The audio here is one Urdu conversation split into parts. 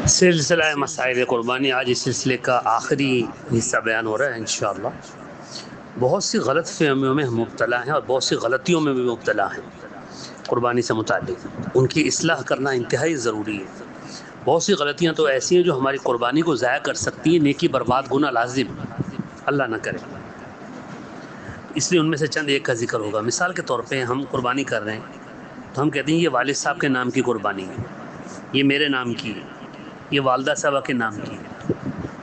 سلسلہ مسائل قربانی، آج اس سلسلے کا آخری حصہ بیان ہو رہا ہے انشاءاللہ۔ بہت سی غلط فہمیوں میں ہم مبتلا ہیں اور بہت سی غلطیوں میں بھی مبتلا ہیں قربانی سے متعلق، ان کی اصلاح کرنا انتہائی ضروری ہے۔ بہت سی غلطیاں تو ایسی ہیں جو ہماری قربانی کو ضائع کر سکتی ہیں، نیکی برباد گناہ لازم، اللہ نہ کرے۔ اس لیے ان میں سے چند ایک کا ذکر ہوگا۔ مثال کے طور پہ ہم قربانی کر رہے ہیں تو ہم کہتے ہیں یہ والد صاحب کے نام کی قربانی ہے، یہ میرے نام کی ہے، یہ والدہ صاحبہ کے نام کی ہے۔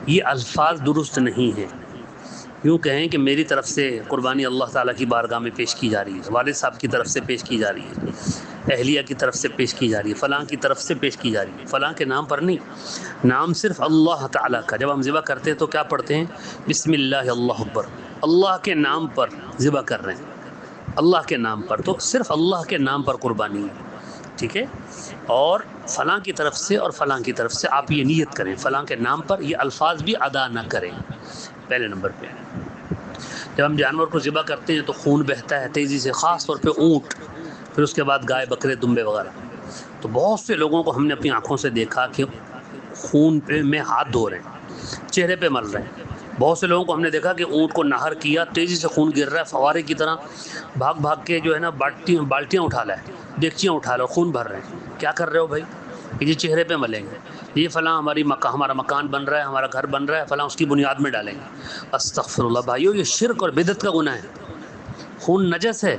یہ الفاظ درست نہیں ہیں۔ یوں کہیں کہ میری طرف سے قربانی اللہ تعالیٰ کی بارگاہ میں پیش کی جا رہی ہے، والد صاحب کی طرف سے پیش کی جا رہی ہے، اہلیہ کی طرف سے پیش کی جا رہی ہے، فلاں کی طرف سے پیش کی جا رہی ہے، فلاں کے نام پر نہیں، نام صرف اللہ تعالیٰ کا۔ جب ہم ذبح کرتے ہیں تو کیا پڑھتے ہیں؟ بسم اللہ اللہ اکبر، اللہ کے نام پر ذبح کر رہے ہیں، اللہ کے نام پر، تو صرف اللہ کے نام پر قربانی ہے، ٹھیک ہے؟ اور فلاں کی طرف سے اور فلاں کی طرف سے آپ یہ نیت کریں، فلاں کے نام پر یہ الفاظ بھی ادا نہ کریں۔ پہلے نمبر پہ جب ہم جانور کو ذبح کرتے ہیں تو خون بہتا ہے تیزی سے، خاص طور پہ اونٹ، پھر اس کے بعد گائے، بکرے، دمبے وغیرہ۔ تو بہت سے لوگوں کو ہم نے اپنی آنکھوں سے دیکھا کہ خون پہ میں ہاتھ دھو رہے ہیں، چہرے پہ مل رہے ہیں۔ بہت سے لوگوں کو ہم نے دیکھا کہ اونٹ کو نہر کیا، تیزی سے خون گر رہا ہے، فوارے کی طرح بھاگ بھاگ کے جو ہے نا بالٹیاں اٹھا لائے، دیگچیاں اٹھا لو، خون بھر رہے ہیں۔ کیا کر رہے ہو بھائی؟ یہ چہرے پہ ملیں گے، یہ فلاں ہمارا مکان بن رہا ہے، ہمارا گھر بن رہا ہے، فلاں اس کی بنیاد میں ڈالیں گے۔ استغفر اللہ بھائیو، یہ شرک اور بدعت کا گناہ ہے۔ خون نجس ہے۔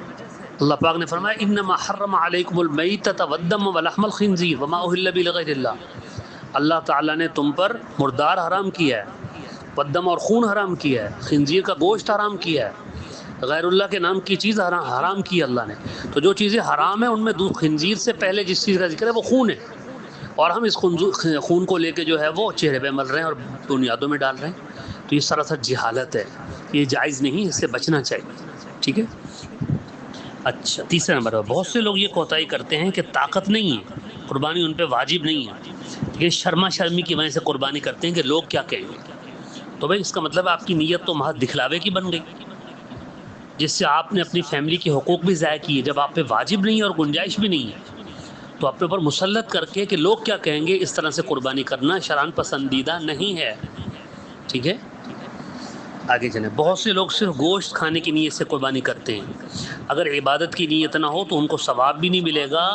اللہ پاک نے فرمایا انما حرم علیکم المیتۃ والدم ولحم الخنزیر وما اہل به لغیر اللہ۔ اللہ تعالیٰ نے تم پر مردار حرام کیا ہے، والدم اور خون حرام کیا ہے، خنزیر کا گوشت حرام کیا ہے، غیر اللہ کے نام کی چیز حرام کی ہے اللہ نے۔ تو جو چیزیں حرام ہیں ان میں خنزیر سے پہلے جس چیز کا ذکر ہے وہ خون ہے، اور ہم اس خون کو لے کے جو ہے وہ چہرے پہ مل رہے ہیں اور بنیادوں میں ڈال رہے ہیں۔ تو یہ سراسر جہالت ہے، یہ جائز نہیں، اس سے بچنا چاہیے، ٹھیک ہے؟ اچھا، تیسرا نمبر ہے، بہت سے لوگ یہ کوتاہی کرتے ہیں کہ طاقت نہیں ہے، قربانی ان پہ واجب نہیں ہے، یہ شرما شرمی کی وجہ سے قربانی کرتے ہیں کہ لوگ کیا کہیں گے۔ تو بھائی اس کا مطلب آپ کی نیت تو محض دکھلاوے کی بن گئی، جس سے آپ نے اپنی فیملی کے حقوق بھی ضائع کیے۔ جب آپ پہ واجب نہیں ہے اور گنجائش بھی نہیں ہے تو آپ کے اوپر مسلط کر کے کہ لوگ کیا کہیں گے اس طرح سے قربانی کرنا شرعاً پسندیدہ نہیں ہے، ٹھیک ہے؟ آگے چلیں۔ بہت سے لوگ صرف گوشت کھانے کی نیت سے قربانی کرتے ہیں، اگر عبادت کی نیت نہ ہو تو ان کو ثواب بھی نہیں ملے گا،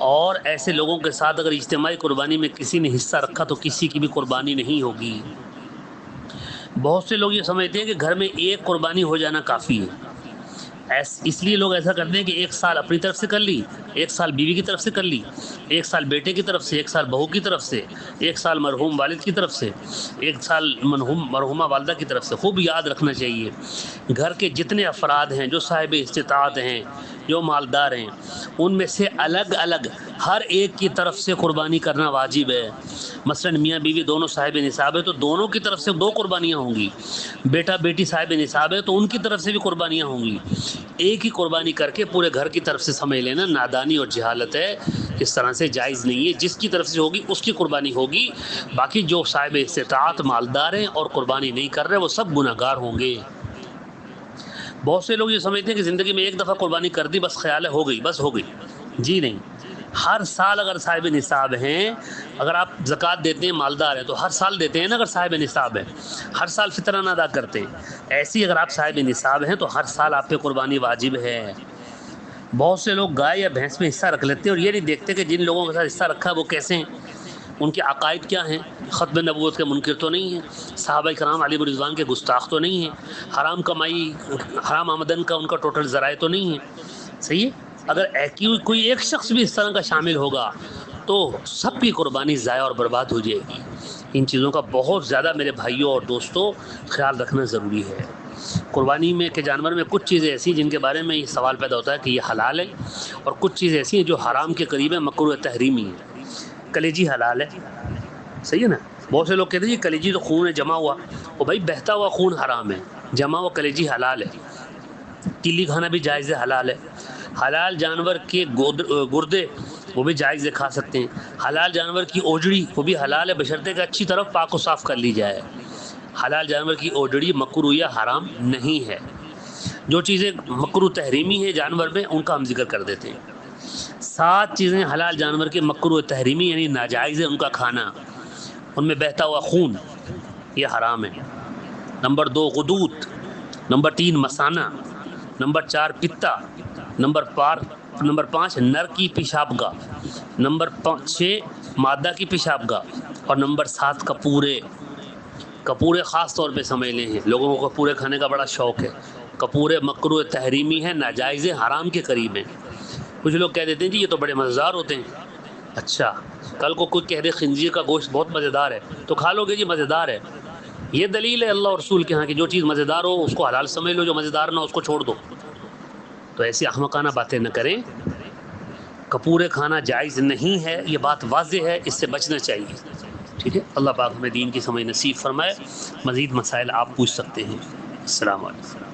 اور ایسے لوگوں کے ساتھ اگر اجتماعی قربانی میں کسی نے حصہ رکھا تو کسی کی بھی قربانی نہیں ہوگی۔ بہت سے لوگ یہ سمجھتے ہیں کہ گھر میں ایک قربانی ہو جانا کافی ہے، اس لیے لوگ ایسا کرتے ہیں کہ ایک سال اپنی طرف سے کر لی، ایک سال بیوی کی طرف سے کر لی، ایک سال بیٹے کی طرف سے، ایک سال بہو کی طرف سے، ایک سال مرحوم والد کی طرف سے، ایک سال مرحومہ والدہ کی طرف سے۔ خوب یاد رکھنا چاہیے گھر کے جتنے افراد ہیں جو صاحب استطاعت ہیں، جو مالدار ہیں، ان میں سے الگ الگ ہر ایک کی طرف سے قربانی کرنا واجب ہے۔ مثلا میاں بیوی دونوں صاحب نصاب ہے تو دونوں کی طرف سے 2 قربانیاں ہوں گی، بیٹا بیٹی صاحب نصاب ہے تو ان کی طرف سے بھی قربانیاں ہوں گی۔ ایک ہی قربانی کر کے پورے گھر کی طرف سے سمجھ لینا نادانی اور جہالت ہے، اس طرح سے جائز نہیں ہے۔ جس کی طرف سے ہوگی اس کی قربانی ہوگی، باقی جو صاحب استطاعت مالدار ہیں اور قربانی نہیں کر رہے وہ سب گناہ گار ہوں گے۔ بہت سے لوگ یہ سمجھتے ہیں کہ زندگی میں ایک دفعہ قربانی کر دی، بس خیال ہے ہو گئی، بس ہو گئی۔ جی نہیں، ہر سال اگر صاحب نصاب ہیں، اگر آپ زکوٰۃ دیتے ہیں، مالدار ہیں تو ہر سال دیتے ہیں نا، اگر صاحب نصاب ہے ہر سال فطرانہ ادا کرتے ہیں، ایسی اگر آپ صاحب نصاب ہیں تو ہر سال آپ پہ قربانی واجب ہے۔ بہت سے لوگ گائے یا بھینس میں حصہ رکھ لیتے ہیں اور یہ نہیں دیکھتے کہ جن لوگوں کے ساتھ حصہ رکھا ہے وہ کیسے ہیں، ان کے عقائد کیا ہیں، ختم نبوت کے منکر تو نہیں ہیں، صحابہ کرام علیہ رضوان کے گستاخ تو نہیں ہیں، حرام کمائی، حرام آمدن کا ان کا ٹوٹل ذرائع تو نہیں ہے، صحیح ہے؟ اگر کوئی ایک شخص بھی اس طرح کا شامل ہوگا تو سب کی قربانی ضائع اور برباد ہو جائے گی۔ ان چیزوں کا بہت زیادہ میرے بھائیوں اور دوستوں خیال رکھنا ضروری ہے۔ قربانی میں کے جانور میں کچھ چیزیں ایسی جن کے بارے میں یہ سوال پیدا ہوتا ہے کہ یہ حلال ہے، اور کچھ چیزیں ایسی ہیں جو حرام کے قریب ہے، مکروہ تحریمی ہے۔ کلیجی حلال ہے، صحیح ہے نا؟ بہت سے لوگ کہتے ہیں یہ کلیجی تو خون ہے جمع ہوا، وہ بھائی بہتا ہوا خون حرام ہے، جمع ہوا کلیجی حلال ہے۔ تیلی کھانا بھی جائز ہے، حلال ہے۔ حلال جانور کے گردے وہ بھی جائز ہے، کھا سکتے ہیں۔ حلال جانور کی اوجڑی وہ بھی حلال ہے، بشرطے کہ اچھی طرف پاک و صاف کر لی جائے۔ حلال جانور کی اوجڑی مکروہ یا حرام نہیں ہے۔ جو چیزیں مکروہ تحریمی ہیں جانور میں ان کا ہم ذکر کر دیتے ہیں۔ 7 چیزیں حلال جانور کے مکروہ تحریمی یعنی ناجائز ہے ان کا کھانا۔ ان میں بہتا ہوا خون یہ حرام ہے۔ نمبر 2 غدود، نمبر 3 مثانہ، نمبر 4 پتا، نمبر 5 نر کی پیشاب گاہ، نمبر 6 مادہ کی پیشاب گاہ، اور نمبر 7 کپورے خاص طور پہ سمجھ لیں ہیں، لوگوں کو کپورے کھانے کا بڑا شوق ہے۔ کپورے مکروہ تحریمی ہیں، ناجائز ہیں، حرام کے قریب ہیں۔ کچھ لوگ کہہ دیتے ہیں جی یہ تو بڑے مزیدار ہوتے ہیں۔ اچھا، کل کو کوئی کہہ دے خنزیر کا گوشت بہت مزیدار ہے تو کھا لو گے جی مزیدار ہے، یہ دلیل ہے اللہ اور رسول کے ہاں کہ جو چیز مزیدار ہو اس کو حلال سمجھ لو، جو مزیدار نہ ہو اس کو چھوڑ دو۔ تو ایسی احمقانہ باتیں نہ کریں۔ کپورے کھانا جائز نہیں ہے، یہ بات واضح ہے، اس سے بچنا چاہیے۔ ٹھیک ہے، اللہ پاک ہمیں دین کی سمجھ نصیب فرمائے۔ مزید مسائل آپ پوچھ سکتے ہیں۔ السلام علیکم۔